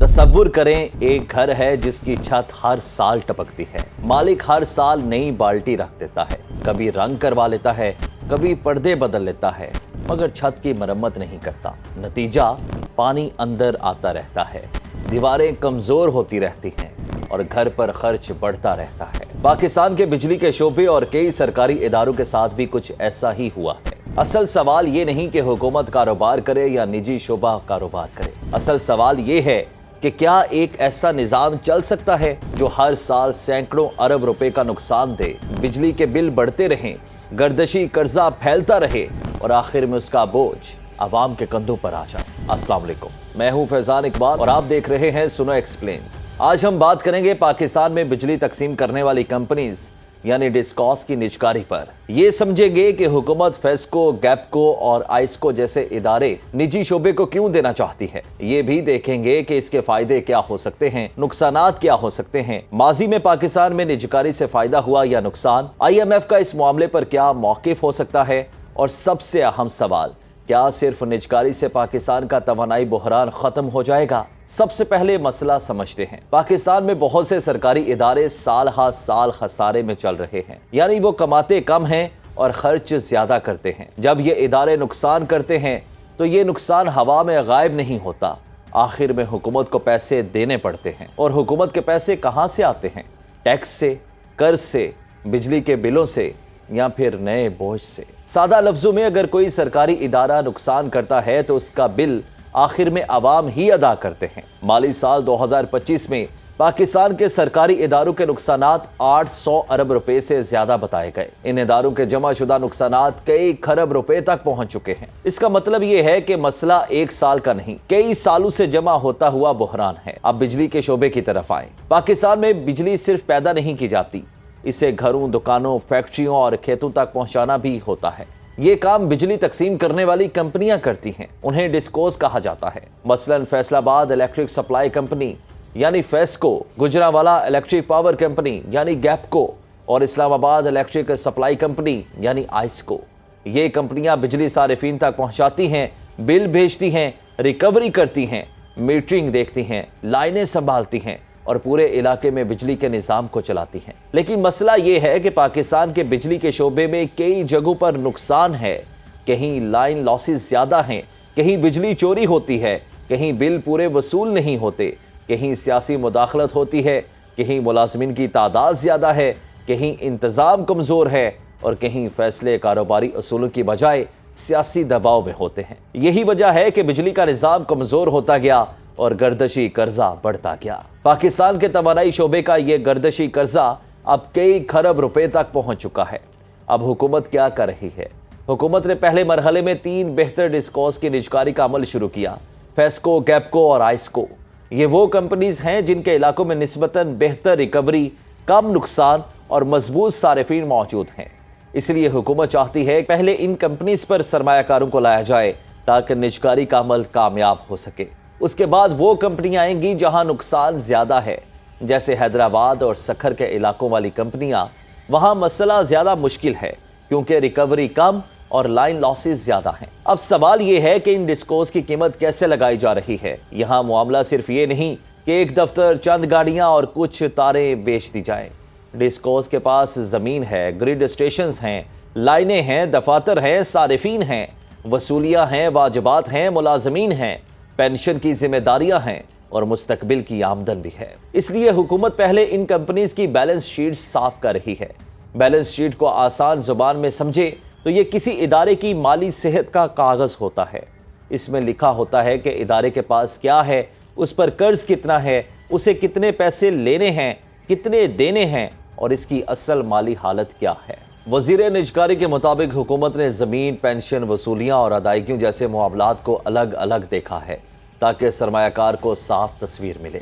تصور کریں ایک گھر ہے جس کی چھت ہر سال ٹپکتی ہے۔ مالک ہر سال نئی بالٹی رکھ دیتا ہے، کبھی رنگ کروا لیتا ہے، کبھی پردے بدل لیتا ہے، مگر چھت کی مرمت نہیں کرتا۔ نتیجہ پانی اندر آتا رہتا ہے، دیواریں کمزور ہوتی رہتی ہیں اور گھر پر خرچ بڑھتا رہتا ہے۔ پاکستان کے بجلی کے شعبے اور کئی سرکاری اداروں کے ساتھ بھی کچھ ایسا ہی ہوا ہے۔ اصل سوال یہ نہیں کہ حکومت کاروبار کرے یا نجی شعبہ کاروبار کرے، اصل سوال یہ ہے کہ کیا ایک ایسا نظام چل سکتا ہے جو ہر سال سینکڑوں ارب روپے کا نقصان دے، بجلی کے بل بڑھتے رہیں، گردشی قرضہ پھیلتا رہے اور آخر میں اس کا بوجھ عوام کے کندھوں پر آ جائے۔ السلام علیکم، میں ہوں فیضان اقبال اور آپ دیکھ رہے ہیں سنو ایکسپلینز۔ آج ہم بات کریں گے پاکستان میں بجلی تقسیم کرنے والی کمپنیز یعنی ڈسکوز کی نجکاری پر۔ یہ سمجھیں گے کہ حکومت فیسکو، گیپکو اور آئسکو جیسے ادارے نجی شعبے کو کیوں دینا چاہتی ہے۔ یہ بھی دیکھیں گے کہ اس کے فائدے کیا ہو سکتے ہیں، نقصانات کیا ہو سکتے ہیں، ماضی میں پاکستان میں نجکاری سے فائدہ ہوا یا نقصان، IMF کا اس معاملے پر کیا موقف ہو سکتا ہے، اور سب سے اہم سوال، کیا صرف نجکاری سے پاکستان کا توانائی بحران ختم ہو جائے گا؟ سب سے پہلے مسئلہ سمجھتے ہیں۔ پاکستان میں بہت سے سرکاری ادارے سال ہر سال خسارے میں چل رہے ہیں، یعنی وہ کماتے کم ہیں اور خرچ زیادہ کرتے ہیں۔ جب یہ ادارے نقصان کرتے ہیں تو یہ نقصان ہوا میں غائب نہیں ہوتا، آخر میں حکومت کو پیسے دینے پڑتے ہیں۔ اور حکومت کے پیسے کہاں سے آتے ہیں؟ ٹیکس سے، قرض سے، بجلی کے بلوں سے یا پھر نئے بوجھ سے۔ سادہ لفظوں میں اگر کوئی سرکاری ادارہ نقصان کرتا ہے تو اس کا بل آخر میں عوام ہی ادا کرتے ہیں۔ مالی سال 2025 میں پاکستان کے سرکاری اداروں کے نقصانات 800 ارب روپے سے زیادہ بتائے گئے۔ ان اداروں کے جمع شدہ نقصانات کئی خرب روپے تک پہنچ چکے ہیں۔ اس کا مطلب یہ ہے کہ مسئلہ ایک سال کا نہیں، کئی سالوں سے جمع ہوتا ہوا بحران ہے۔ اب بجلی کے شعبے کی طرف آئیں۔ پاکستان میں بجلی صرف پیدا نہیں کی جاتی، اسے گھروں، دکانوں، فیکٹریوں اور کھیتوں تک پہنچانا بھی ہوتا ہے۔ یہ کام بجلی تقسیم کرنے والی کمپنیاں کرتی ہیں، انہیں ڈسکوز کہا جاتا ہے۔ مثلاً فیصل آباد الیکٹرک سپلائی کمپنی یعنی FESCO, Gujranwala electric power company یعنی گیپکو اور اسلام آباد الیکٹرک سپلائی کمپنی یعنی آئسکو۔ یہ کمپنیاں بجلی صارفین تک پہنچاتی ہیں، بل بھیجتی ہیں، ریکوری کرتی ہیں، میٹرنگ دیکھتی ہیں، لائنیں سنبھالتی ہیں اور پورے علاقے میں بجلی کے نظام کو چلاتی ہیں۔ لیکن مسئلہ یہ ہے کہ پاکستان کے بجلی کے شعبے میں کئی جگہوں پر نقصان ہے، کہیں لائن لاسز زیادہ ہیں، کہیں بجلی چوری ہوتی ہے، کہیں بل پورے وصول نہیں ہوتے، کہیں سیاسی مداخلت ہوتی ہے، کہیں ملازمین کی تعداد زیادہ ہے، کہیں انتظام کمزور ہے اور کہیں فیصلے کاروباری اصولوں کی بجائے سیاسی دباؤ میں ہوتے ہیں۔ یہی وجہ ہے کہ بجلی کا نظام کمزور ہوتا گیا اور گردشی قرضہ بڑھتا گیا۔ پاکستان کے توانائی شعبے کا یہ گردشی قرضہ اب کئی خرب روپے تک پہنچ چکا ہے۔ اب حکومت کیا کر رہی ہے؟ حکومت نے پہلے مرحلے میں 3 بہتر ڈسکوز کی نجکاری کا عمل شروع کیا، فیسکو، گیپکو اور آئسکو۔ یہ وہ کمپنیز ہیں جن کے علاقوں میں نسبتاً بہتر ریکوری، کم نقصان اور مضبوط صارفین موجود ہیں۔ اس لیے حکومت چاہتی ہے پہلے ان کمپنیز پر سرمایہ کاروں کو لایا جائے تاکہ نجکاری کا عمل کامیاب ہو سکے۔ اس کے بعد وہ کمپنیاں آئیں گی جہاں نقصان زیادہ ہے، جیسے حیدرآباد اور سکھر کے علاقوں والی کمپنیاں۔ وہاں مسئلہ زیادہ مشکل ہے کیونکہ ریکوری کم اور لائن لاسز زیادہ ہیں۔ اب سوال یہ ہے کہ ان ڈسکوز کی قیمت کیسے لگائی جا رہی ہے۔ یہاں معاملہ صرف یہ نہیں کہ ایک دفتر، چند گاڑیاں اور کچھ تاریں بیچ دی جائیں۔ ڈسکوز کے پاس زمین ہے، گریڈ اسٹیشنز ہیں، لائنیں ہیں، دفاتر ہیں، صارفین ہیں، وصولیاں ہیں، واجبات ہیں، ملازمین ہیں، پینشن کی ذمہ داریاں ہیں اور مستقبل کی آمدن بھی ہے۔ اس لیے حکومت پہلے ان کمپنیز کی بیلنس شیٹ صاف کر رہی ہے۔ بیلنس شیٹ کو آسان زبان میں سمجھے تو یہ کسی ادارے کی مالی صحت کا کاغذ ہوتا ہے۔ اس میں لکھا ہوتا ہے کہ ادارے کے پاس کیا ہے، اس پر قرض کتنا ہے، اسے کتنے پیسے لینے ہیں، کتنے دینے ہیں اور اس کی اصل مالی حالت کیا ہے۔ وزیر نجکاری کے مطابق حکومت نے زمین، پینشن، وصولیاں اور ادائیگیوں جیسے معاملات کو الگ الگ دیکھا ہے تاکہ سرمایہ کار کو صاف تصویر ملے۔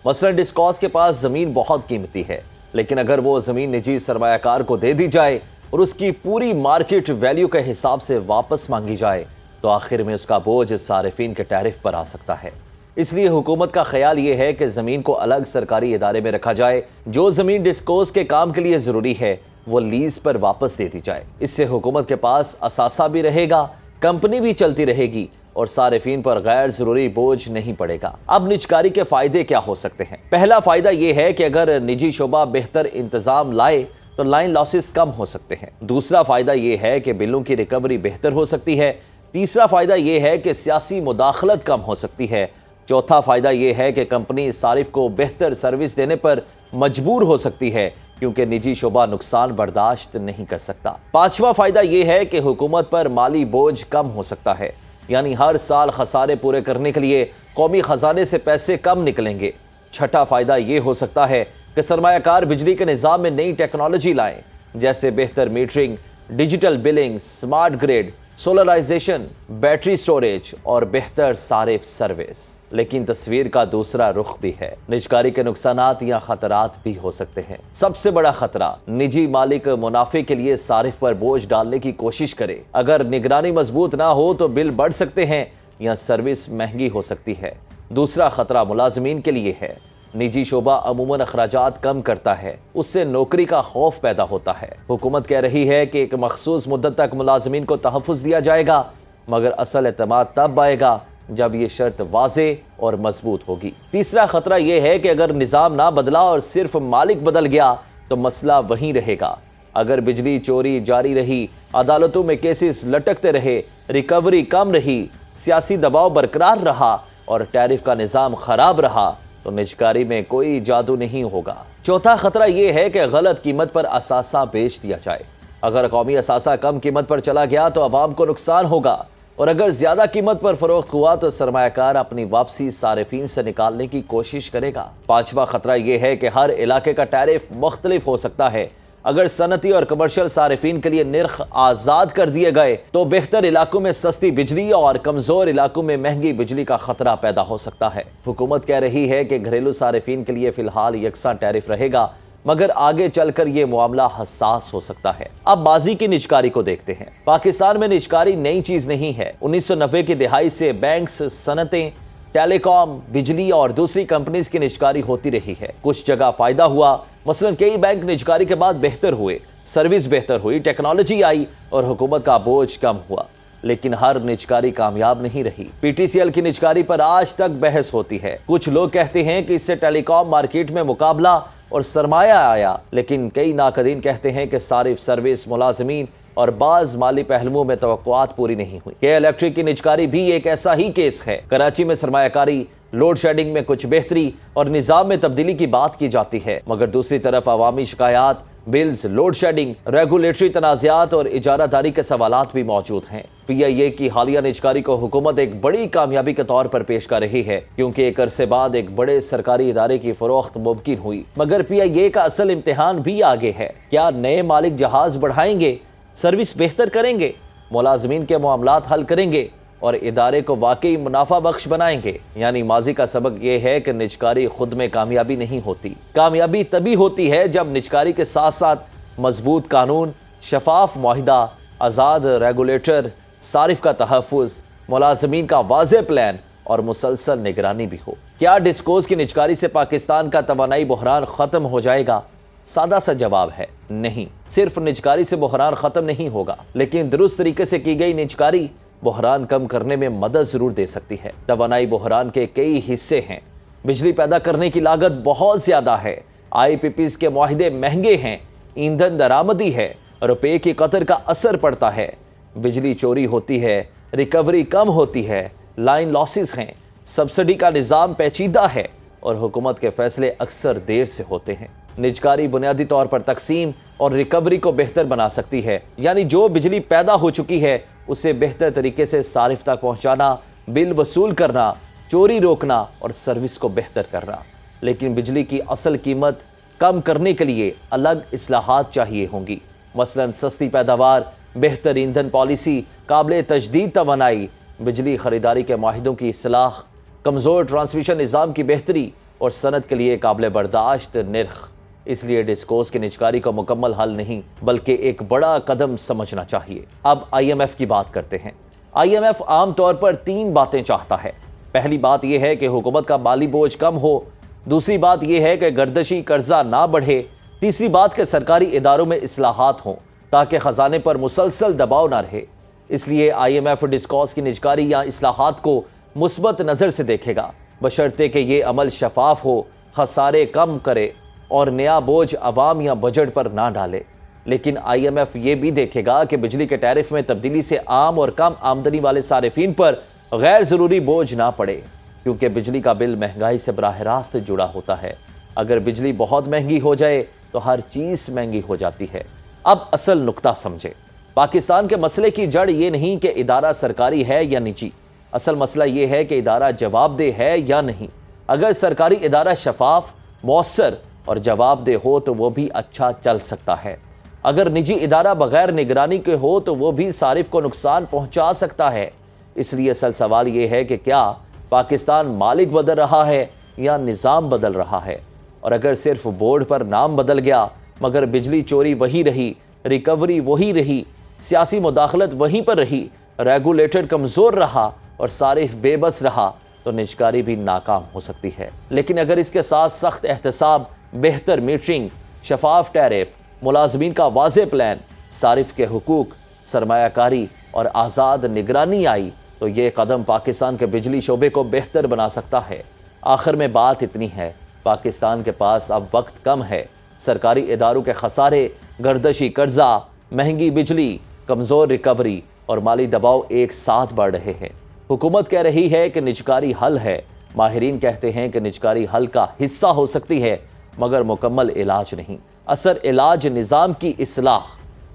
مثلا ڈسکوز کے پاس زمین بہت قیمتی ہے، لیکن اگر وہ زمین نجی سرمایہ کار کو دے دی جائے اور اس کی پوری مارکیٹ ویلیو کے حساب سے واپس مانگی جائے تو آخر میں اس کا بوجھ صارفین کے ٹیرف پر آ سکتا ہے۔ اس لیے حکومت کا خیال یہ ہے کہ زمین کو الگ سرکاری ادارے میں رکھا جائے، جو زمین ڈسکوز کے کام کے لیے ضروری ہے وہ لیز پر واپس دے دی جائے۔ اس سے حکومت کے پاس اثاثہ بھی رہے گا، کمپنی بھی چلتی رہے گی اور صارفین پر غیر ضروری بوجھ نہیں پڑے گا۔ اب نجکاری کے فائدے کیا ہو سکتے ہیں؟ پہلا فائدہ یہ ہے کہ اگر نجی شعبہ بہتر انتظام لائے تو لائن لاسز کم ہو سکتے ہیں۔ دوسرا فائدہ یہ ہے کہ بلوں کی ریکوری بہتر ہو سکتی ہے۔ تیسرا فائدہ یہ ہے کہ سیاسی مداخلت کم ہو سکتی ہے۔ چوتھا فائدہ یہ ہے کہ کمپنی صارف کو بہتر سروس دینے پر مجبور ہو سکتی ہے کیونکہ نجی شعبہ نقصان برداشت نہیں کر سکتا۔ پانچواں فائدہ یہ ہے کہ حکومت پر مالی بوجھ کم ہو سکتا ہے، یعنی ہر سال خسارے پورے کرنے کے لیے قومی خزانے سے پیسے کم نکلیں گے۔ چھٹا فائدہ یہ ہو سکتا ہے کہ سرمایہ کار بجلی کے نظام میں نئی ٹیکنالوجی لائیں، جیسے بہتر metering, digital billing, smart grid, solarisation, battery storage اور بہتر صارف سروس۔ لیکن تصویر کا دوسرا رخ بھی ہے۔ نجکاری کے نقصانات یا خطرات بھی ہو سکتے ہیں۔ سب سے بڑا خطرہ، نجی مالک منافع کے لیے صارف پر بوجھ ڈالنے کی کوشش کرے۔ اگر نگرانی مضبوط نہ ہو تو بل بڑھ سکتے ہیں یا سروس مہنگی ہو سکتی ہے۔ دوسرا خطرہ ملازمین کے لیے ہے۔ نجی شعبہ عموماً اخراجات کم کرتا ہے، اس سے نوکری کا خوف پیدا ہوتا ہے۔ حکومت کہہ رہی ہے کہ ایک مخصوص مدت تک ملازمین کو تحفظ دیا جائے گا، مگر اصل اعتماد تب آئے گا جب یہ شرط واضح اور مضبوط ہوگی۔ تیسرا خطرہ یہ ہے کہ اگر نظام نہ بدلا اور صرف مالک بدل گیا تو مسئلہ وہیں رہے گا۔ اگر بجلی چوری جاری رہی، عدالتوں میں کیسز لٹکتے رہے، ریکوری کم رہی، سیاسی دباؤ برقرار رہا اور ٹیرف کا نظام خراب رہا تو نجکاری میں کوئی جادو نہیں ہوگا۔ چوتھا خطرہ یہ ہے کہ غلط قیمت پر اثاثہ بیچ دیا جائے۔ اگر قومی اثاثہ کم قیمت پر چلا گیا تو عوام کو نقصان ہوگا، اور اگر زیادہ قیمت پر فروخت ہوا تو سرمایہ کار اپنی واپسی صارفین سے نکالنے کی کوشش کرے گا۔ پانچواں خطرہ یہ ہے کہ ہر علاقے کا ٹیرف مختلف ہو سکتا ہے۔ اگر صنعتی اور کمرشل صارفین کے لیے نرخ آزاد کر دیے گئے تو بہتر علاقوں میں سستی بجلی اور کمزور علاقوں میں مہنگی بجلی کا خطرہ پیدا ہو سکتا ہے۔ حکومت کہہ رہی ہے کہ گھریلو صارفین کے لیے فی الحال یکساں ٹیرف رہے گا، مگر آگے چل کر یہ معاملہ حساس ہو سکتا ہے۔ اب ماضی کی نجکاری کو دیکھتے ہیں۔ پاکستان میں نجکاری نئی چیز نہیں ہے۔ 1990 کی دہائی سے بینکس، صنعتیں، ٹیلی کام، بجلی اور دوسری کمپنیز کی نجکاری ہوتی رہی ہے۔ کچھ جگہ فائدہ ہوا، مثلا کئی بینک نجکاری کے بعد بہتر ہوئے، سروس بہتر ہوئی، ٹیکنالوجی آئی اور حکومت کا بوجھ کم ہوا۔ لیکن ہر نجکاری کامیاب نہیں رہی۔ پی ٹی سی ایل کی نجکاری پر آج تک بحث ہوتی ہے۔ کچھ لوگ کہتے ہیں کہ اس سے ٹیلی کام مارکیٹ میں مقابلہ اور سرمایہ آیا، لیکن کئی ناقدین کہتے ہیں کہ صارف، سروس، ملازمین اور بعض مالی پہلوؤں میں توقعات پوری نہیں ہوئی۔ کہ الیکٹرک کی نجکاری بھی ایک ایسا ہی کیس ہے۔ کراچی میں سرمایہ کاری، لوڈ شیڈنگ میں کچھ بہتری اور نظام میں تبدیلی کی بات کی جاتی ہے، مگر دوسری طرف عوامی شکایات، بلز، لوڈ شیڈنگ، ریگولیٹری تنازعات اور اجارہ داری کے سوالات بھی موجود ہیں۔ پی آئی اے کی حالیہ نجکاری کو حکومت ایک بڑی کامیابی کے طور پر پیش کر رہی ہے، کیونکہ ایک عرصے بعد ایک بڑے سرکاری ادارے کی فروخت ممکن ہوئی۔ مگر پی آئی اے کا اصل امتحان بھی آگے ہے۔ کیا نئے مالک جہاز بڑھائیں گے، سروس بہتر کریں گے، ملازمین کے معاملات حل کریں گے اور ادارے کو واقعی منافع بخش بنائیں گے؟ یعنی ماضی کا سبق یہ ہے کہ نجکاری خود میں کامیابی نہیں ہوتی۔ کامیابی تبھی ہوتی ہے جب نجکاری کے ساتھ ساتھ مضبوط قانون، شفاف معاہدہ، آزاد ریگولیٹر، صارف کا تحفظ، ملازمین کا واضح پلان اور مسلسل نگرانی بھی ہو۔ کیا ڈسکوز کی نجکاری سے پاکستان کا توانائی بحران ختم ہو جائے گا؟ سادہ سا جواب ہے نہیں۔ صرف نجکاری سے بحران ختم نہیں ہوگا، لیکن درست طریقے سے کی گئی نجکاری بحران کم کرنے میں مدد ضرور دے سکتی ہے۔ توانائی بحران کے کئی حصے ہیں۔ بجلی پیدا کرنے کی لاگت بہت زیادہ ہے، آئی پی پیز کے معاہدے مہنگے ہیں، ایندھن درآمدی ہے، روپے کی قدر کا اثر پڑتا ہے، بجلی چوری ہوتی ہے، ریکوری کم ہوتی ہے، لائن لاسز ہیں، سبسڈی کا نظام پیچیدہ ہے اور حکومت کے فیصلے اکثر دیر سے ہوتے ہیں۔ نجکاری بنیادی طور پر تقسیم اور ریکوری کو بہتر بنا سکتی ہے، یعنی جو بجلی پیدا ہو چکی ہے اسے بہتر طریقے سے صارف تک پہنچانا، بل وصول کرنا، چوری روکنا اور سروس کو بہتر کرنا۔ لیکن بجلی کی اصل قیمت کم کرنے کے لیے الگ اصلاحات چاہیے ہوں گی، مثلا سستی پیداوار، بہتر ایندھن پالیسی، قابل تجدید توانائی، بجلی خریداری کے معاہدوں کی اصلاح، کمزور ٹرانسمیشن نظام کی بہتری اور صنعت کے لیے قابل برداشت نرخ۔ اس لیے ڈسکوز کی نجکاری کو مکمل حل نہیں بلکہ ایک بڑا قدم سمجھنا چاہیے۔ اب آئی ایم ایف کی بات کرتے ہیں۔ آئی ایم ایف عام طور پر 3 باتیں چاہتا ہے۔ پہلی بات یہ ہے کہ حکومت کا مالی بوجھ کم ہو، دوسری بات یہ ہے کہ گردشی قرضہ نہ بڑھے، تیسری بات کہ سرکاری اداروں میں اصلاحات ہوں تاکہ خزانے پر مسلسل دباؤ نہ رہے۔ اس لیے IMF ڈسکوس کی نجکاری یا اصلاحات کو مثبت نظر سے دیکھے گا، بشرطے کہ یہ عمل شفاف ہو، خسارے کم کرے اور نیا بوجھ عوام یا بجٹ پر نہ ڈالے۔ لیکن IMF یہ بھی دیکھے گا کہ بجلی کے ٹیرف میں تبدیلی سے عام اور کم آمدنی والے صارفین پر غیر ضروری بوجھ نہ پڑے، کیونکہ بجلی کا بل مہنگائی سے براہ راست جڑا ہوتا ہے۔ اگر بجلی بہت مہنگی ہو جائے تو ہر چیز مہنگی ہو جاتی ہے۔ اب اصل نقطہ سمجھے، پاکستان کے مسئلے کی جڑ یہ نہیں کہ ادارہ سرکاری ہے یا نجی، اصل مسئلہ یہ ہے کہ ادارہ جواب دہ ہے یا نہیں۔ اگر سرکاری ادارہ شفاف، مؤثر اور جواب دہ ہو تو وہ بھی اچھا چل سکتا ہے۔ اگر نجی ادارہ بغیر نگرانی کے ہو تو وہ بھی صارف کو نقصان پہنچا سکتا ہے۔ اس لیے اصل سوال یہ ہے کہ کیا پاکستان مالک بدل رہا ہے یا نظام بدل رہا ہے؟ اور اگر صرف بورڈ پر نام بدل گیا مگر بجلی چوری وہی رہی، ریکوری وہی رہی، سیاسی مداخلت وہیں پر رہی، ریگولیٹر کمزور رہا اور صارف بے بس رہا تو نجکاری بھی ناکام ہو سکتی ہے۔ لیکن اگر اس کے ساتھ سخت احتساب، بہتر میٹرنگ، شفاف ٹیرف، ملازمین کا واضح پلان، صارف کے حقوق، سرمایہ کاری اور آزاد نگرانی آئی تو یہ قدم پاکستان کے بجلی شعبے کو بہتر بنا سکتا ہے۔ آخر میں بات اتنی ہے، پاکستان کے پاس اب وقت کم ہے۔ سرکاری اداروں کے خسارے، گردشی قرضہ، مہنگی بجلی، کمزور ریکوری اور مالی دباؤ ایک ساتھ بڑھ رہے ہیں۔ حکومت کہہ رہی ہے کہ نجکاری حل ہے، ماہرین کہتے ہیں کہ نجکاری حل کا حصہ ہو سکتی ہے مگر مکمل علاج نہیں۔ اصل علاج نظام کی اصلاح،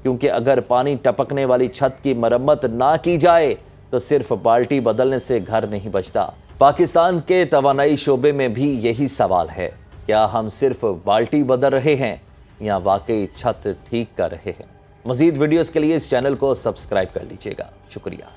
کیونکہ اگر پانی ٹپکنے والی چھت کی مرمت نہ کی جائے تو صرف بالٹی بدلنے سے گھر نہیں بچتا۔ پاکستان کے توانائی شعبے میں بھی یہی سوال ہے، کیا ہم صرف بالٹی بدل رہے ہیں یا واقعی چھت ٹھیک کر رہے ہیں؟ مزید ویڈیوز کے لیے اس چینل کو سبسکرائب کر لیجیے گا۔ شکریہ۔